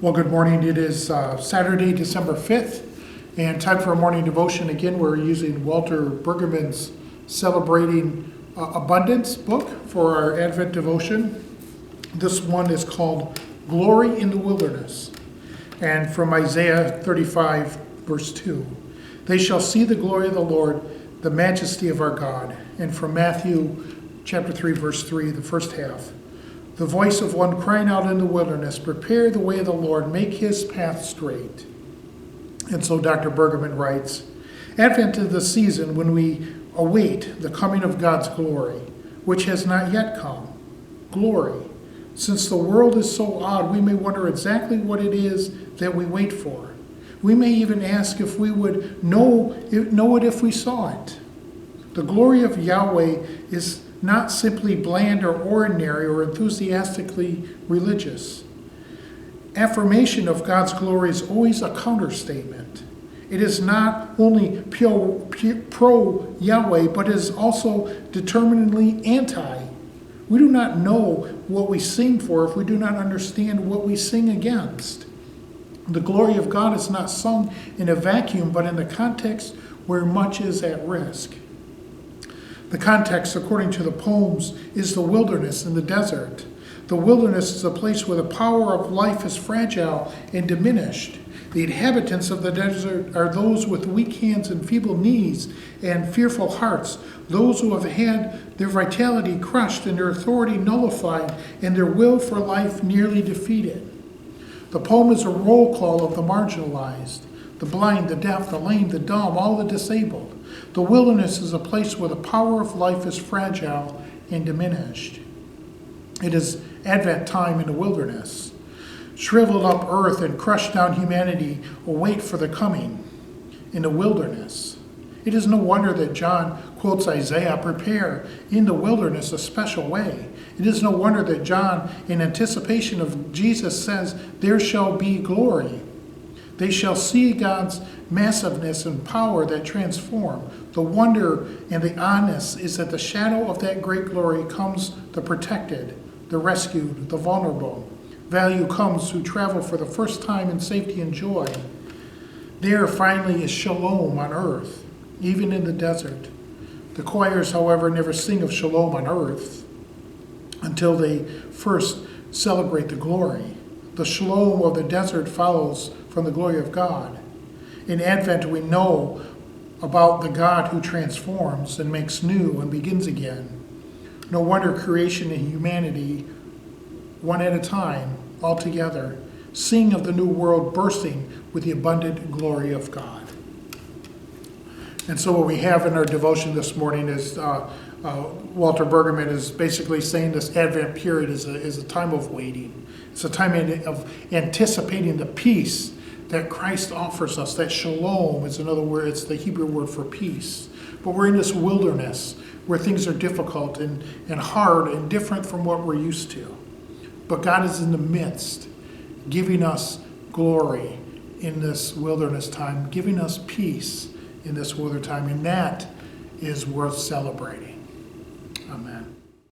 Well, good morning. It is Saturday, December 5th, and time for a morning devotion. Again, we're using Walter Brueggemann's Celebrating Abundance book for our Advent devotion. This one is called Glory in the Wilderness, and from Isaiah 35, verse 2. They shall see the glory of the Lord, the majesty of our God. And from Matthew chapter 3, verse 3, the first half. The voice of one crying out in the wilderness, prepare the way of the Lord, make his path straight. And so Dr. Brueggemann writes, Advent is the season when we await the coming of God's glory, which has not yet come. Glory. Since the world is so odd, we may wonder exactly what it is that we wait for. We may even ask if we would know it if we saw it. The glory of Yahweh is not simply bland or ordinary or enthusiastically religious. Affirmation of God's glory is always a counterstatement. It is not only pro-Yahweh, but is also determinedly anti. We do not know what we sing for if we do not understand what we sing against. The glory of God is not sung in a vacuum, but in the context where much is at risk. The context, according to the poems, is the wilderness and the desert. The wilderness is a place where the power of life is fragile and diminished. The inhabitants of the desert are those with weak hands and feeble knees and fearful hearts, those who have had their vitality crushed and their authority nullified and their will for life nearly defeated. The poem is a roll call of the marginalized, the blind, the deaf, the lame, the dumb, all the disabled. The wilderness is a place where the power of life is fragile and diminished. It is Advent time in the wilderness. Shriveled up earth and crushed down humanity await for the coming in the wilderness. It is no wonder that John quotes Isaiah, prepare in the wilderness a special way. It is no wonder that John, in anticipation of Jesus, says, there shall be glory. They shall see God's massiveness and power that transform. The wonder and the honest is that the shadow of that great glory comes the protected, the rescued, the vulnerable. Value comes who travel for the first time in safety and joy. There finally is shalom on earth, even in the desert. The choirs, however, never sing of shalom on earth until they first celebrate the glory. The shalom of the desert follows from the glory of God. In Advent, we know about the God who transforms and makes new and begins again. No wonder creation and humanity, one at a time, all together, sing of the new world bursting with the abundant glory of God. And so what we have in our devotion this morning is Walter Brueggemann is basically saying this Advent period is a time of waiting. It's a time of anticipating the peace that Christ offers us. That shalom is another word, it's the Hebrew word for peace. But we're in this wilderness where things are difficult and hard and different from what we're used to. But God is in the midst, giving us glory in this wilderness time, giving us peace in this wilderness time, and that is worth celebrating. Amen.